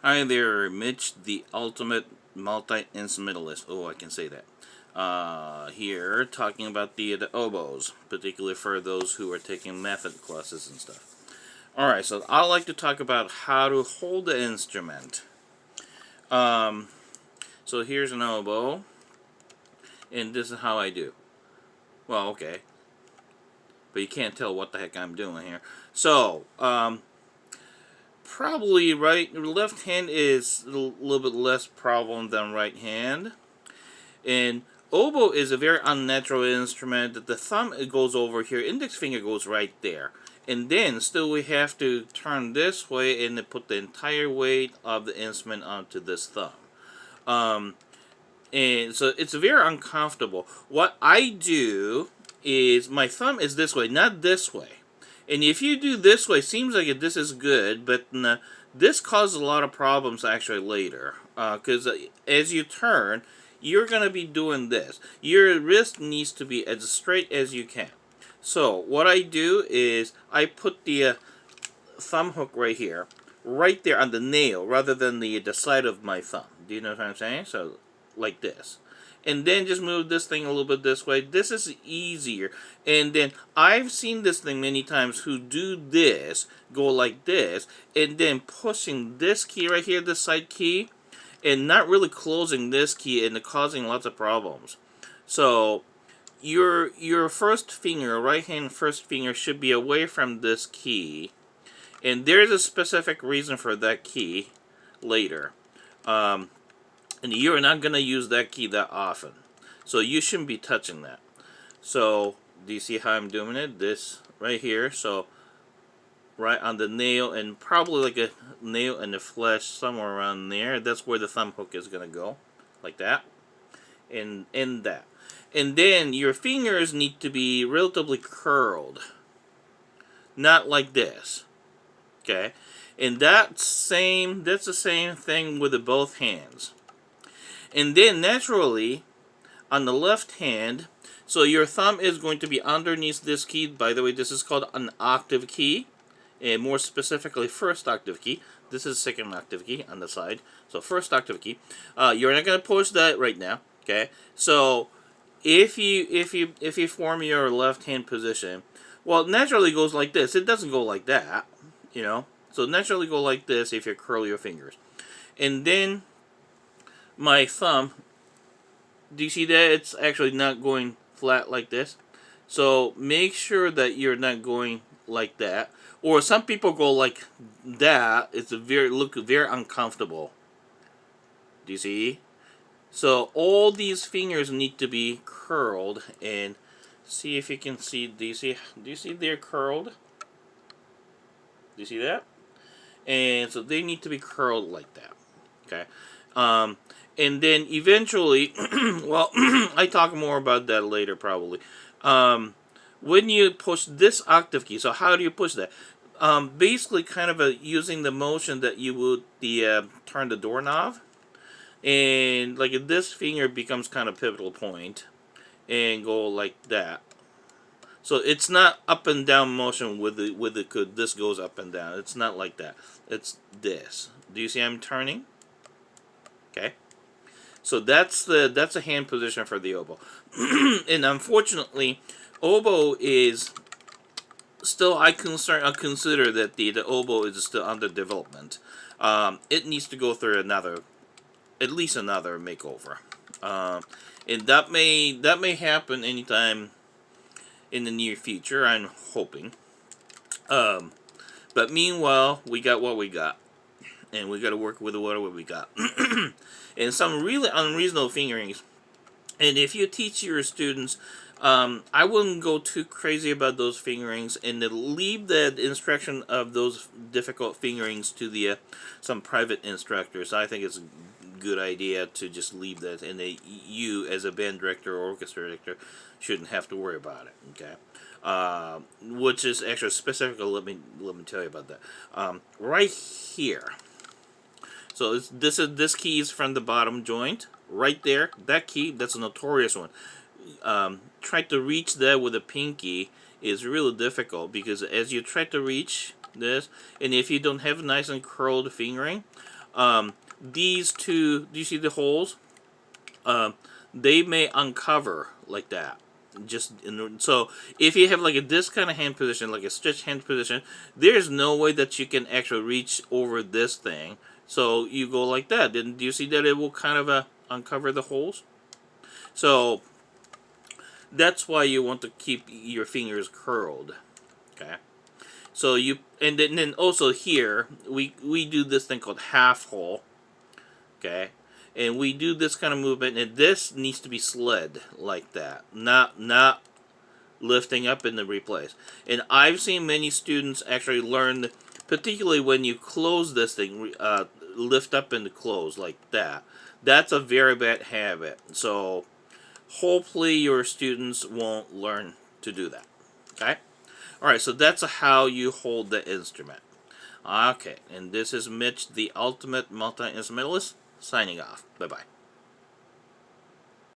Hi there, Mitch, the ultimate multi-instrumentalist. Oh, I can say that. Here, talking about the oboes, particularly for those who are taking method classes and stuff. Alright, so I'd like to talk about how to hold the instrument. So here's an oboe, and this is how I do. Well, okay. But you can't tell what the heck I'm doing here. So, probably left hand is a little bit less problem than right hand. And oboe is a very unnatural instrument that the thumb goes over here, index finger goes right there. And then still we have to turn this way and then put the entire weight of the instrument onto this thumb. And so it's very uncomfortable. What I do is my thumb is this way, not this way. And if you do this way, seems like this is good, but this causes a lot of problems actually later. Because as you turn, you're going to be doing this. Your wrist needs to be as straight as you can. So what I do is I put the thumb hook right here, right there on the nail, rather than the side of my thumb. Do you know what I'm saying? So like this. And then just move this thing a little bit this way. This is easier. And then I've seen this thing many times who do this, go like this, and then pushing this key right here, this side key, and not really closing this key and causing lots of problems. So your first finger, right hand first finger, should be away from this key. And there's a specific reason for that key later. And you're not going to use that key that often. So you shouldn't be touching that. So, do you see how I'm doing it? This right here. So, right on the nail, and probably like a nail in the flesh somewhere around there. That's where the thumb hook is going to go. Like that. And that. And then your fingers need to be relatively curled. Not like this. Okay? And that's the same thing with both hands. And then naturally, on the left hand, so your thumb is going to be underneath this key. By the way, this is called an octave key, and more specifically, first octave key. This is second octave key on the side. So first octave key. You're not going to push that right now. Okay. So if you form your left hand position, well, naturally it goes like this. It doesn't go like that, you know. So naturally go like this if you curl your fingers, and then my thumb, do you see that it's actually not going flat like this? So make sure that you're not going like that. Or some people go like that. It's look very uncomfortable. Do you see? So all these fingers need to be curled, and see if you can see. Do you see they're curled? Do you see that? And so they need to be curled like that. Okay. And then eventually, well, I talk more about that later probably. When you push this octave key, so how do you push that? Basically kind of using the motion that you would turn the doorknob. And like this finger becomes kind of pivotal point, and go like that. So it's not up and down motion with this goes up and down. It's not like that. It's this. Do you see I'm turning? Okay. So that's a hand position for the oboe. And unfortunately, oboe is still, I consider that the oboe is still under development. It needs to go through at least another makeover. And that may happen anytime in the near future, I'm hoping. But meanwhile, we got what we got. And we got to work with what we got. And some really unreasonable fingerings. And if you teach your students, I wouldn't go too crazy about those fingerings, and leave the instruction of those difficult fingerings to some private instructors. I think it's a good idea to just leave that, and you as a band director or orchestra director shouldn't have to worry about it. Okay. Which is actually specifically, let me tell you about that. Right here. So this key is from the bottom joint, right there. That key, that's a notorious one. Trying to reach that with a pinky is really difficult, because as you try to reach this, and if you don't have nice and curled fingering, these two, do you see the holes? They may uncover like that. So if you have like this kind of hand position, like a stretch hand position, there's no way that you can actually reach over this thing. So you go like that. Then do you see that it will kind of uncover the holes? So that's why you want to keep your fingers curled. Okay. So you, and then also here we do this thing called half hole. Okay. And we do this kind of movement, and this needs to be slid like that, not lifting up and then replace. And I've seen many students actually learn, particularly when you close this thing, lift up and close like that. That's a very bad habit. So hopefully your students won't learn to do that. Okay? Alright, so that's how you hold the instrument. Okay, and this is Mitch, the ultimate multi-instrumentalist, signing off. Bye-bye.